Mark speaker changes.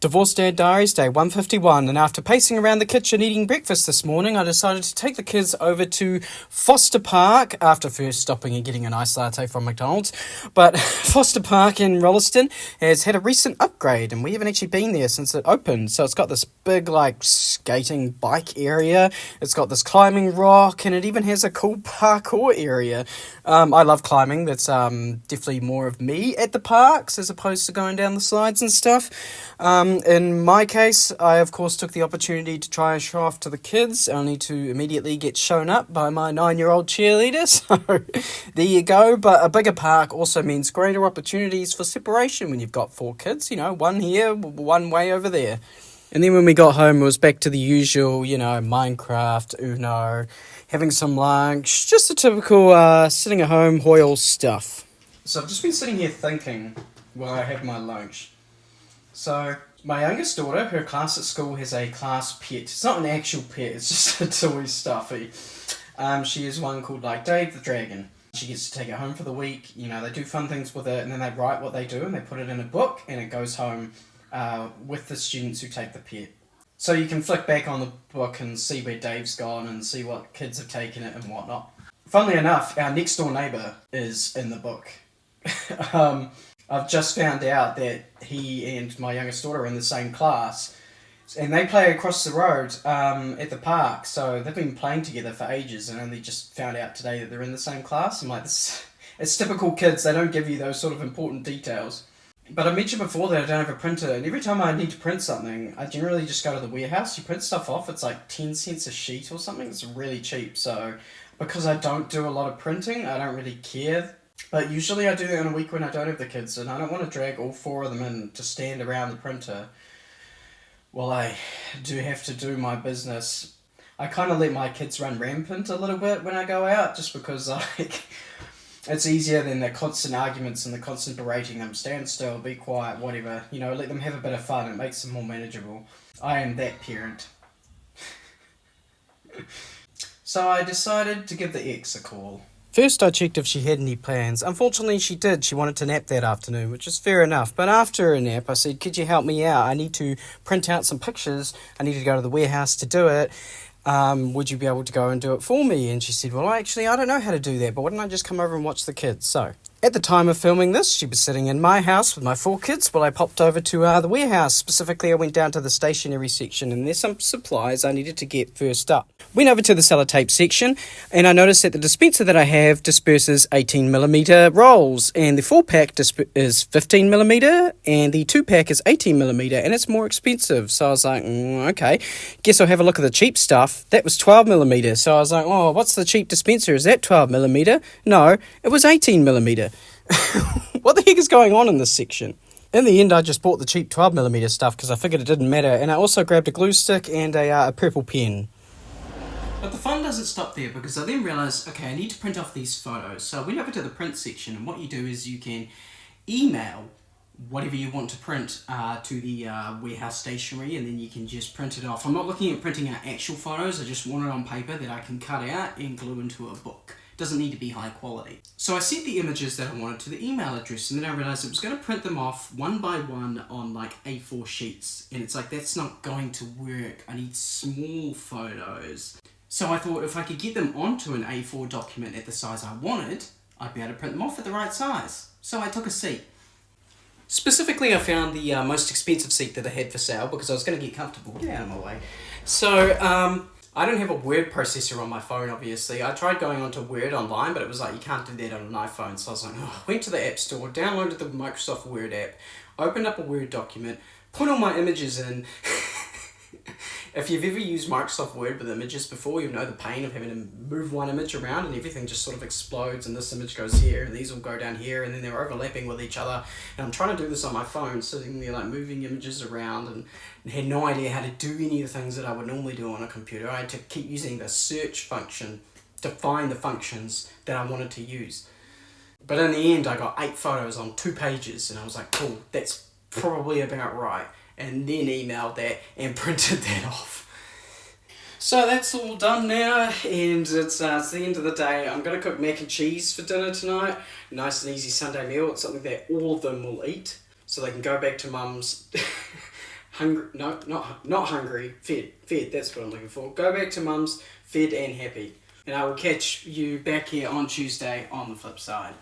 Speaker 1: Divorced Dad Diaries, day 151, and after pacing around the kitchen eating breakfast this morning, I decided to take the kids over to Foster Park after first stopping and getting an iced latte from McDonald's. But Foster Park in Rolleston has had a recent upgrade, and we haven't actually been there since it opened. So it's got this big, skating bike area, it's got this climbing rock, and it even has a cool parkour area. I love climbing. That's definitely more of me at the parks as opposed to going down the slides and stuff. In my case, I of course took the opportunity to try and show off to the kids, only to immediately get shown up by my 9-year-old cheerleader, so there you go. But a bigger park also means greater opportunities for separation when you've got 4 kids, one here, one way over there. And then when we got home, it was back to the usual, Minecraft, Uno, having some lunch, just the typical sitting at home Hoyle stuff. So I've just been sitting here thinking while I have my lunch. So, my youngest daughter, her class at school has a class pet. It's not an actual pet, it's just a toy stuffy. She has one called Dave the Dragon. She gets to take it home for the week, they do fun things with it, and then they write what they do, and they put it in a book, and it goes home with the students who take the pet. So you can flick back on the book and see where Dave's gone, and see what kids have taken it and whatnot. Funnily enough, our next door neighbour is in the book. I've just found out that he and my youngest daughter are in the same class, and they play across the road at the park, so they've been playing together for ages, and only just found out today that they're in the same class. I'm like, it's typical kids, they don't give you those sort of important details. But I mentioned before that I don't have a printer, and every time I need to print something, I generally just go to the warehouse. You print stuff off, it's 10 cents a sheet or something, it's really cheap, so because I don't do a lot of printing, I don't really care. But usually I do that on a week when I don't have the kids, and I don't want to drag all 4 of them in to stand around the printer while I do have to do my business. I kind of let my kids run rampant a little bit when I go out, just because it's easier than the constant arguments and the constant berating them. Stand still, be quiet, whatever. Let them have a bit of fun. It makes them more manageable. I am that parent. So I decided to give the ex a call. First I checked if she had any plans. Unfortunately she did. She wanted to nap that afternoon, which is fair enough. But after a nap I said, could you help me out? I need to print out some pictures. I need to go to the warehouse to do it. Would you be able to go and do it for me? And she said, well, I don't know how to do that, but why don't I just come over and watch the kids? So at the time of filming this, she was sitting in my house with my 4 kids while I popped over to the warehouse. Specifically, I went down to the stationery section, and there's some supplies I needed to get first up. Went over to the sellotape section, and I noticed that the dispenser that I have disperses 18mm rolls, and the 4-pack is 15mm, and the 2-pack is 18mm, and it's more expensive. So I was like, okay, guess I'll have a look at the cheap stuff. That was 12mm, so I was like, oh, what's the cheap dispenser? Is that 12mm? No, it was 18mm. What the heck is going on in this section? In the end, I just bought the cheap 12mm stuff because I figured it didn't matter, and I also grabbed a glue stick and a purple pen. But the fun doesn't stop there, because I then realised, okay, I need to print off these photos. So I went over to the print section, and what you do is you can email whatever you want to print to the warehouse stationery, and then you can just print it off. I'm not looking at printing out actual photos, I just want it on paper that I can cut out and glue into a book. Doesn't need to be high quality. So I sent the images that I wanted to the email address, and then I realised it was going to print them off one by one on A4 sheets, and it's that's not going to work. I need small photos. So I thought if I could get them onto an A4 document at the size I wanted, I'd be able to print them off at the right size. So I took a seat. Specifically, I found the most expensive seat that I had for sale because I was going to get comfortable. Get out of my way. So, I don't have a word processor on my phone, obviously. I tried going onto Word online, but it was you can't do that on an iPhone. So I was like, went to the App Store, downloaded the Microsoft Word app, opened up a Word document, put all my images in. If you've ever used Microsoft Word with images before, you know the pain of having to move one image around and everything just sort of explodes, and this image goes here and these will go down here, and then they're overlapping with each other. And I'm trying to do this on my phone, sitting there moving images around, and had no idea how to do any of the things that I would normally do on a computer. I had to keep using the search function to find the functions that I wanted to use. But in the end, I got 8 photos on 2 pages, and I was like, cool, that's probably about right. And then emailed that and printed that off. So that's all done now, and it's the end of the day. I'm going to cook mac and cheese for dinner tonight. Nice and easy Sunday meal. It's something that all of them will eat, so they can go back to mum's hungry. No, not hungry. Fed. That's what I'm looking for. Go back to mum's, fed and happy. And I will catch you back here on Tuesday on the flip side.